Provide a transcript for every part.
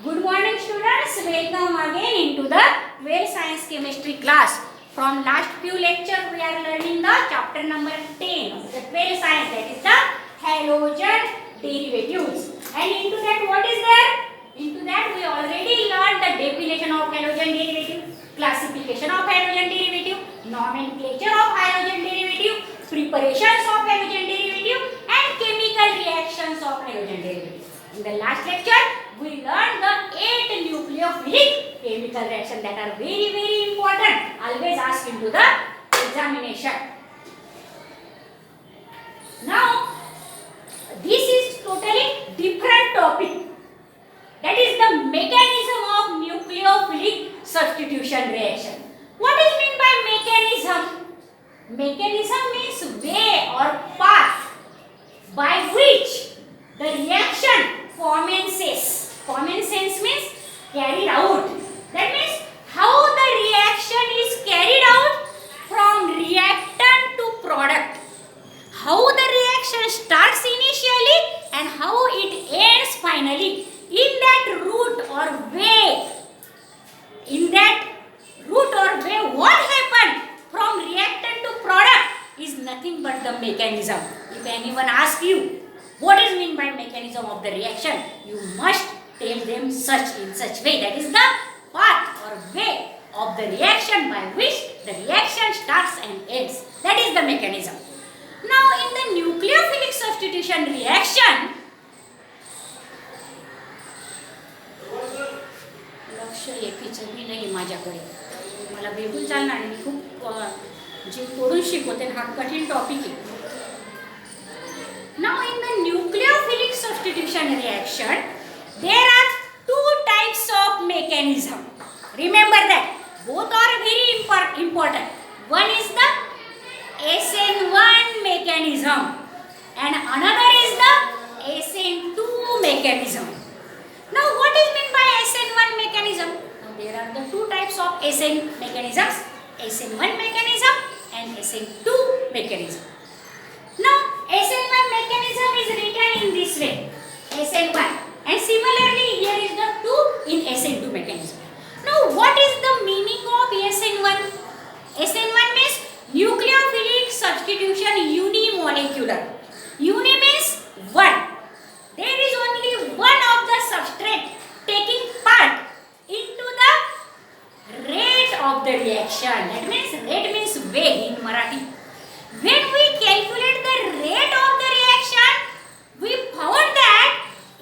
Good morning students, welcome again into the 12th science chemistry class. From last few lectures we are learning the chapter number 10 of the 12th science, that is the halogen derivatives. And into that what is there? Into that we already learned the definition of halogen derivative, classification of halogen derivative, nomenclature of halogen derivative, preparations of halogen derivative and chemical reactions of halogen derivative. In the last lecture we learned the 8 nucleophilic chemical reactions that are very important, always asked into the examination. Now this is totally different topic, that is the mechanism of nucleophilic substitution reaction. What is meant by mechanism? Mechanism means way or path by which the reaction commences means carried out. That means how the reaction is carried out from reactant to product. How the reaction starts initially and how it ends finally. In that route or way, what happened from reactant to product is nothing but the mechanism. If anyone asks you what is meant by mechanism of the reaction, you must tell them in such way. That is the path or way of the reaction by which the reaction starts and ends. That is the mechanism. Now in the nucleophilic substitution reaction, लक्ष एकीचं B नाही माझ्याकडे, मला बिलकुल चालणार नाही, मी खूप जे पडून शिकवते हा कठीण टॉपिक आहे. Now in the nucleophilic substitution reaction there are two types of mechanism. Remember that both are very important. One is the SN1 mechanism and another is the SN2 mechanism. Now what is meant by SN1 mechanism? Now there are the two types of SN mechanisms, SN1 mechanism and SN2 mechanism. Now SN1 mechanism is written in this way, SN1, and similarly here is the 2 in SN2 mechanism. Now what is the meaning of SN1? SN1 means nucleophilic substitution unimolecular. Uni means one. There is only one of the substrate taking part into the rate of the reaction. That means rate means way in Marathi. When we calculate the rate of the reaction, we found that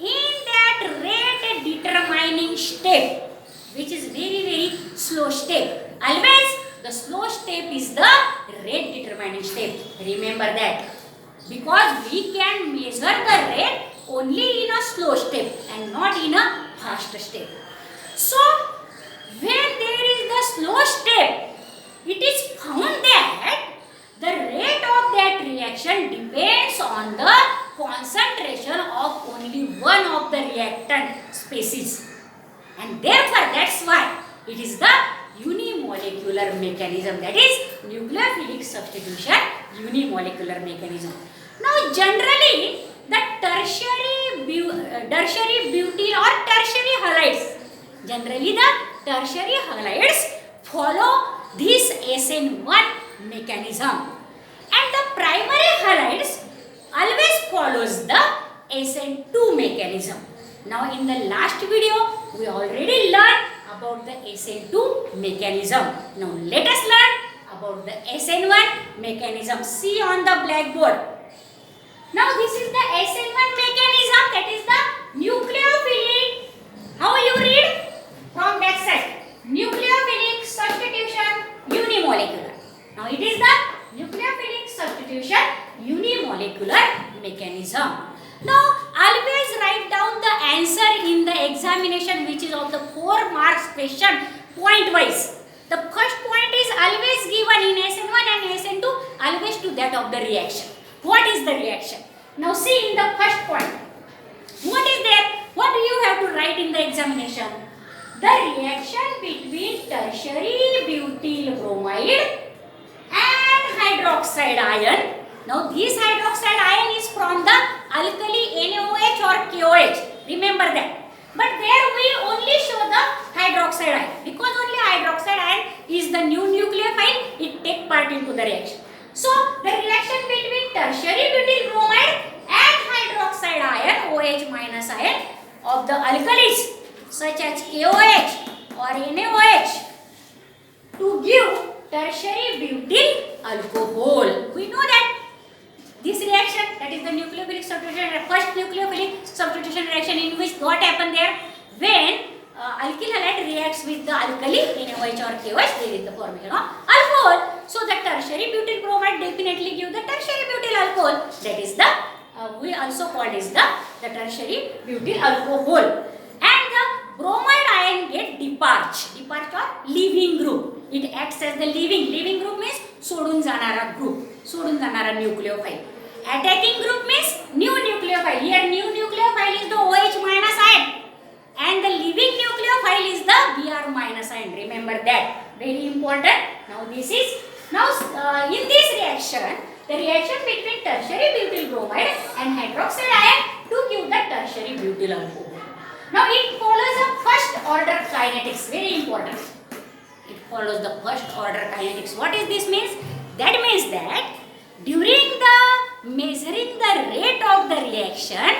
in that rate determining step, which is very slow step, always the slow step is the rate determining step. Remember that, because we can measure the rate only in a slow step and not in a fast step. So when there is the slow step, it is found that the rate of that reaction depends on the concentration of only one of the reactant species, and therefore that's why it is the unimolecular mechanism, that is nucleophilic substitution unimolecular mechanism. Now generally the tertiary butyl or tertiary halides, generally the tertiary halides follow this SN1 mechanism, and the primary halides always follows the SN2 mechanism. Now in the last video we already learned about the SN2 mechanism. Now let us learn about the SN1 mechanism. See on the blackboard. Now this is the SN1 mechanism, that is the nucleophilic. How you read? From back side. Nucleophilic substitution unimolecular. Now it is the nucleophilic substitution unimolecular mechanism. Now always write down the answer in the examination, which is of the 4 marks question point wise. The first point is always given in SN1 and SN2, always to that of the reaction. What is the reaction? Now see in the first point, what is there? What do you have to write in the examination? The reaction between tertiary butyl bromide and hydroxide ion. Now this hydroxide ion is from the alkali NaOH or KOH. Remember that. but there we only show the hydroxide ion. Because only hydroxide ion is the new nucleophile, it take part into the reaction. So the reaction between tertiary butyl bromide and hydroxide ion, OH minus ion of the alkalis such as KOH or NaOH to give tertiary butyl alcohol. We know that this reaction, that is the nucleophilic substitution, first nucleophilic substitution reaction, in which what happened there, when alkyl halide reacts with the alkali NaOH or KOH, there is the formation of alcohol. So the tertiary butyl bromide definitely give the tertiary butyl alcohol. That is the we also called is the tertiary butyl alcohol. And the bromide ion get deparch or leaving group. It acts as the leaving group means सोडून जाणारा group, सोडून जाणारा nucleophile. Attacking group means new nucleophile. Here new nucleophile is the OH minus ion and the leaving nucleophile is the Br minus ion. Remember that, very important. Now this is in this reaction, the reaction between tertiary butyl bromide and hydroxide ion to give the tertiary butyl alcohol. Now it follows a first order kinetics, very important. It follows the first order kinetics. What is this means? That means that during the measuring the rate of the reaction,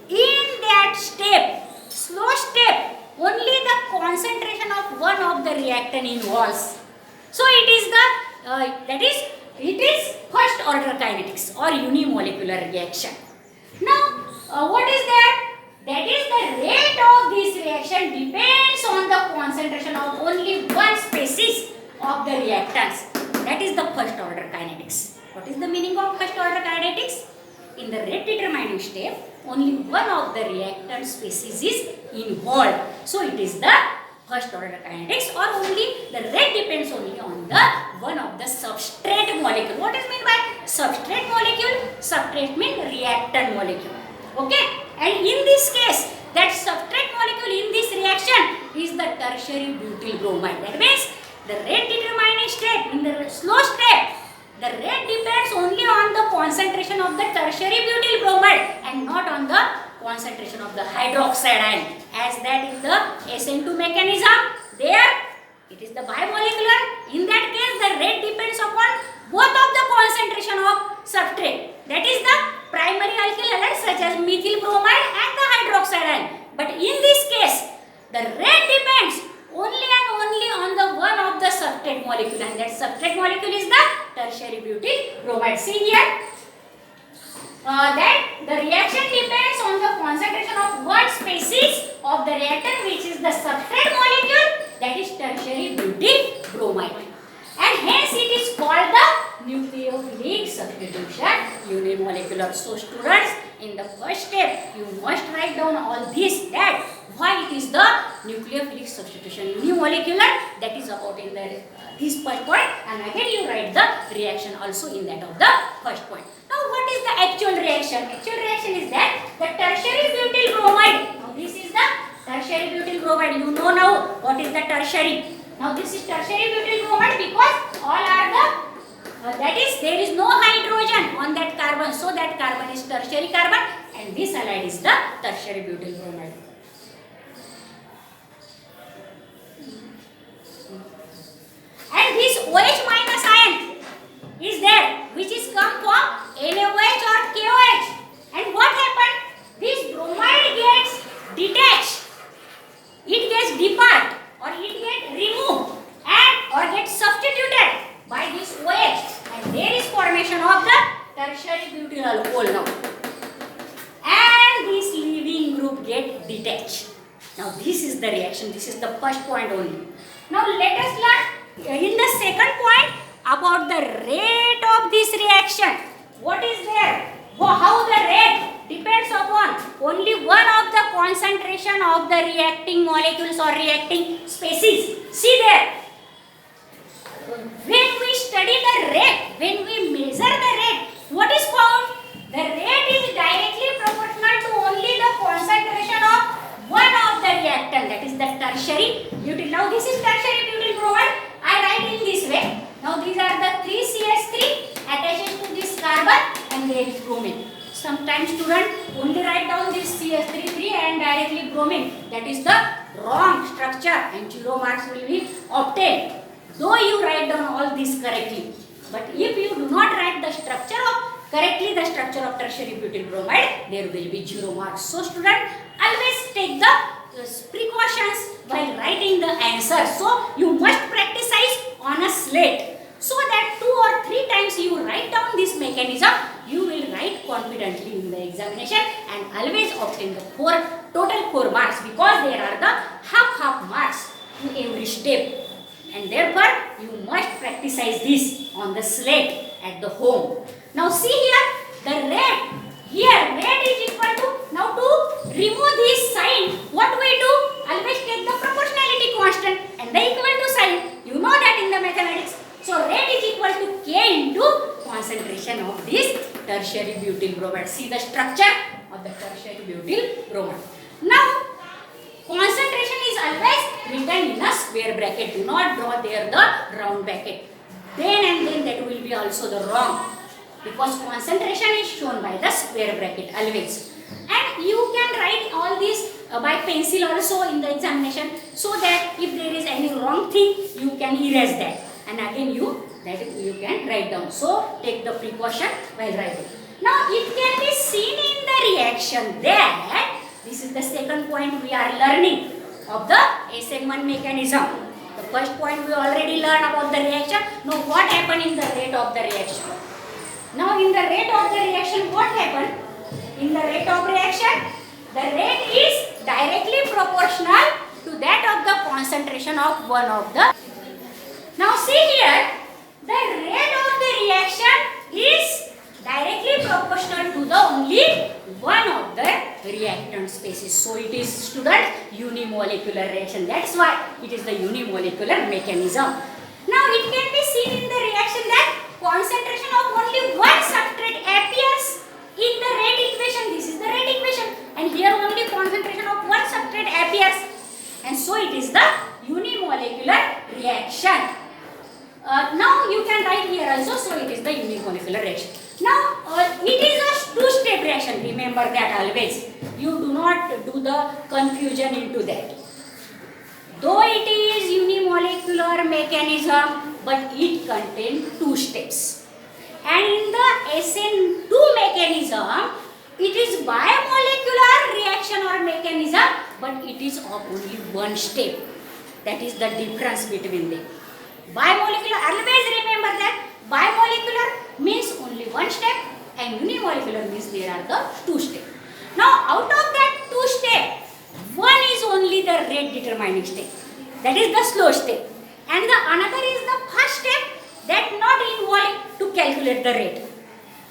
in that step, slow step, only the concentration of one of the reactant involves. So it is the it is first order kinetics or unimolecular reaction. Now what is that? That is the rate of this reaction depends on the concentration of only one species of the reactants. That is the first order kinetics. What is the meaning of first order kinetics? In the rate determining step, only one of the reactant species is involved. So it is the first order kinetics, or only the rate depends only on the one of the substrate molecule. What is meant by substrate molecule? Substrate means reactant molecule. Okay, and in this case, that substrate molecule in this reaction is the tertiary butyl bromide. That means the rate determining step, in the slow step, the rate depends only on the concentration of the tertiary butyl bromide and not on the concentration of the hydroxide ion, as that is the SN2 mechanism. There it is the bimolecular. In that case, the rate depends upon both of the concentration of substrate. That is the primary alkyl halide such as methyl bromide and the hydroxide ion. But in this case, the rate depends only and only on the one of the substrate molecule, and that substrate molecule is the tertiary butyl bromide. See here, that the reaction depends on the concentration of one species of the reactant, which is the substrate molecule, that is tertiary butyl bromide, and hence it is called the nucleophilic substitution unimolecular. So students, in the first step you must write down all this, that why it is the nucleophilic substitution unimolecular, that is about in the this first point, and again you write the reaction also in that of the first point. Now what is the actual reaction? Actual reaction is that the tertiary butyl bromide, now this is the tertiary butyl bromide, you know now what is the tertiary. Now this is tertiary butyl bromide because all are the that is there is no hydrogen on that carbon, so that carbon is tertiary carbon, and this halide is the tertiary butyl bromide. And this OH minus ion is there, which is come from NaOH or KOH. And what happened? This bromide gets detached, it gets depart, or it gets removed and or gets substituted by this OH, and there is formation of the tertiary butyl alcohol now, and this leaving group get detached. Now this is the reaction, this is the first point only. Now let us learn in the second point about the rate of this reaction. What is there? How the rate depends upon only one of the concentration of the reacting molecules or reacting species. See there, when we study the rate, when we measure the rate, what is found? The rate is directly proportional to only the concentration of one of the reactant, that is the tertiary butyl. Now this is tertiary butyl bromide, I write in this way. Now these are the 3 CH3 attaches to this carbon, and there is bromine. Sometimes student only write down this CH3 and directly bromine. That is the wrong structure and 0 marks will be obtained. Though you write down all this correctly. But if you do not write the structure of correctly the structure of tertiary butyl bromide, there will be 0 marks. So student, always take the precautions while writing the answer. So you must practice on a slate. So that 2 or 3 times you write down this mechanism, you will write confidently in the examination and always obtain the total 4 marks, because there are the half marks to every step. And therefore, you must practice this on the slate at the home. Now see here, the red. Here, red is equal to, now to remove this sign, what we do? Always take the proportionality constant and the equal to sign. You know that in the mathematics. So, red is equal to K into concentration of this tertiary butyl bromide. See the structure of the tertiary butyl bromide. Now, concentration is always written in a square bracket. Do not draw there the round bracket. Then and then that will be also the wrong, because concentration is shown by the square bracket always. And you can write all this by pencil also in the examination, so that if there is any wrong thing, you can erase that. And again you can write down. So take the precaution while writing. Now it can be seen in the reaction that this is the second point we are learning of the SN1 mechanism. The first point we already learned about the reaction. Now what happened in the rate of the reaction? Now in the rate of the reaction, what happened? In the rate of reaction, the rate is directly proportional to that of the concentration of one of the. Now see here, the rate of the reaction is directly proportional to the only one of the reactant species. So it is, student, unimolecular reaction. That's why it is the unimolecular mechanism. Now it can be seen in the reaction that concentration of only one substrate appears in the rate equation. This is the rate equation, and here only concentration of one substrate appears, and so it is the unimolecular reaction. Now you can write here also, so it is the unimolecular reaction. Now it is a two-step reaction. Remember that always. You do not do the confusion into that. Though it is unimolecular mechanism, but it contains 2 steps. And in the SN2 mechanism, it is biomolecular reaction or mechanism, but it is of only 1 step. That is the difference between them. Bimolecular, always remember that bimolecular means only 1 step and unimolecular means there are the 2 steps. Now out of that 2 steps, one is only the rate determining step. That is the slow step. And the another is the first step that not involved to calculate the rate.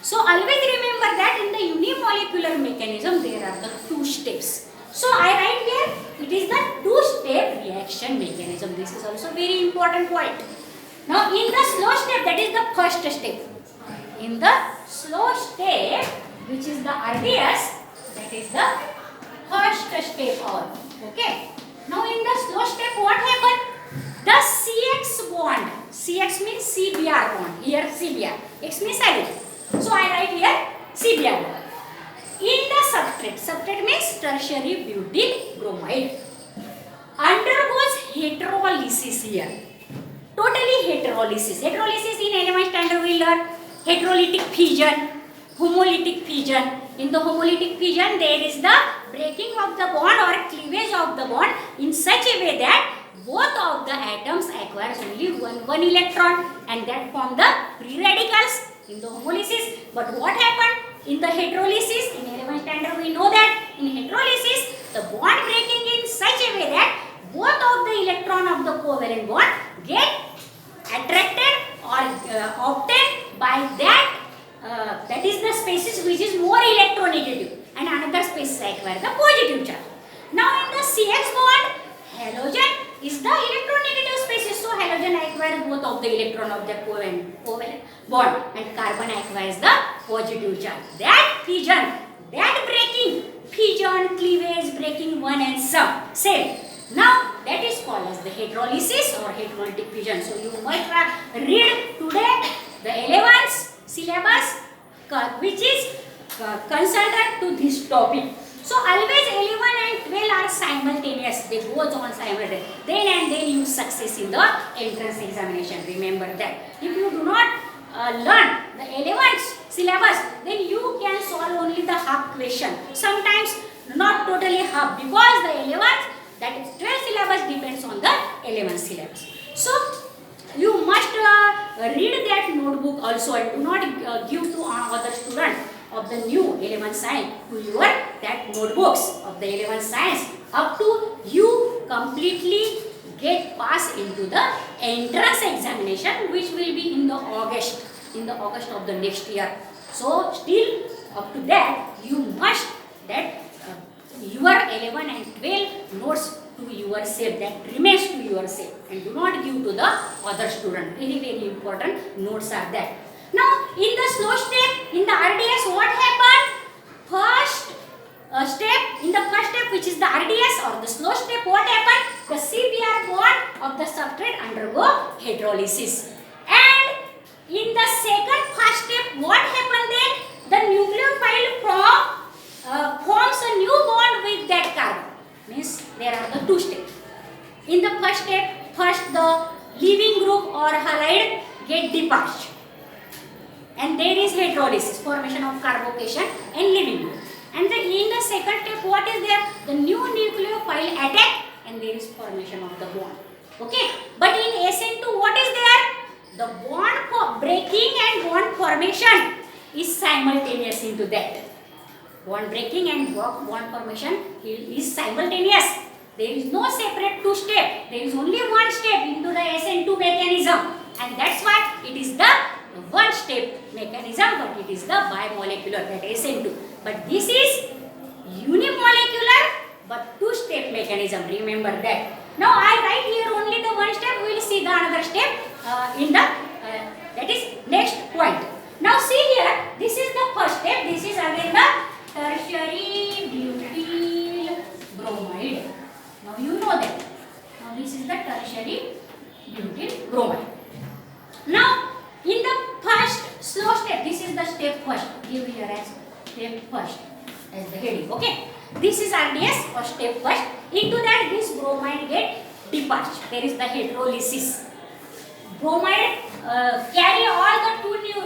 So always remember that in the unimolecular mechanism there are the 2 steps. So I write here, it is the 2-step reaction mechanism. This is also very important point. Now in the slow step, that is the first step. In the slow step, which is the earliest, that is the first step on. Okay. Now in the slow step, what happened? The CX bond. CX means CBr bond. Here CBr. X means silent. So I write here CBr bond. In the substrate means tertiary butyl bromide, undergoes heterolysis here. Totally heterolysis. Heterolysis in element standard we learn heterolytic fission, homolytic fission. In the homolytic fission, there is the breaking of the bond or cleavage of the bond in such a way that both of the atoms acquires only one electron, and that form the free radicals in the homolysis. But what happened? In the heterolysis, in element standard we know that in heterolysis, the bond breaking in such a way that both of the electron of the covalent bond get attracted or obtained by that is the species which is more electronegative, and another species acquire the positive charge. Now in the CX bond, halogen is the electronegative species, so halogen acquires both of the electron of the covalent bond, and carbon acquires the positive charge. That fission, that breaking, fission, cleavage, breaking one and same. Now that is called as the heterolysis or heterolytic fission. So you must read today the 11th syllabus, which is consultant to this topic. So always 11 and 12 are simultaneous. They goes on simultaneous. Then and then you success in the entrance examination. Remember that. If you do not learn the 11th syllabus, then you can solve only the half question. Sometimes not totally half, because the 11th, that is 12th syllabus, depends on the 11th syllabus. So you must read that notebook also, and do not give to other students of the new 11th science to your that notebooks of the 11th science up to you completely get passed into the entrance examination, which will be in the August of the next year. So still up to that you must that your 11 and 12 notes to yourself, that remains to yourself, and do not give to the other student. Very very important notes are that. Now in the slow step, in the RDS, what happened? First step, in the first step, which is the RDS or the slow step, what happened? The CPR bond of the substrate undergo hydrolysis. And in the second first step, what happened then? The nucleophile forms a new bond with that carbon. Means there are the two steps. In the first step, first the leaving group or halide get detached, and there is hydrolysis, formation of carbocation and leaving group. And then in the second step, what is there? The new nucleophile attack, and there is formation of the bond. Okay. But in SN2, what is there? The bond for breaking and bond formation is simultaneous into that. Bond breaking and bond formation is simultaneous. There is no separate two step. There is only one step into the SN2 mechanism, and that's why it is the one step mechanism, but it is the bimolecular, that SN2. But this is unimolecular but two step mechanism. Remember that. Now I write here only the one step. We will see the another step in the that is next point. Now see here, this is the first step. This is again the tertiary butyl bromide. Now you know that. Now this is the tertiary butyl bromide. Now in the first slow step, this is the step first. Give here as step first as the heading. Okay. This is RDS or step first. Into that this bromide get detached. There is the hydrolysis. Bromide carry all the two new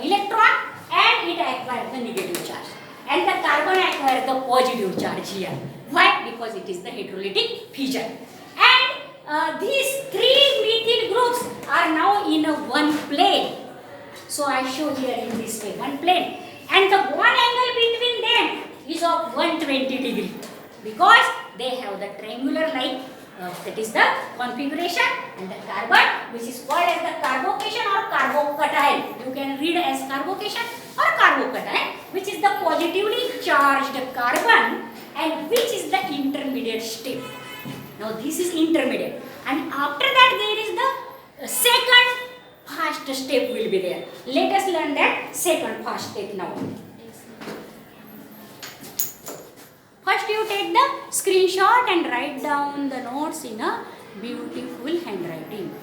electron, and it acquire the negative charge, and the carbon acquire the positive charge here. Why? Because it is the hydrolytic fission. And these three methyl groups are now in a one plane. So I show here in this way, one plane, and the bond angle between them is of 120 degree, because they have the triangular like that is the configuration, and the carbon, which is called as the carbocation or carbocation. You can read as carbocation or carbocation, which is the positively charged carbon, and which is the intermediate step. Now this is intermediate, and after that there is the second fast step will be there. Let us learn that second fast step now. First you take the screenshot and write down the notes in a beautiful handwriting.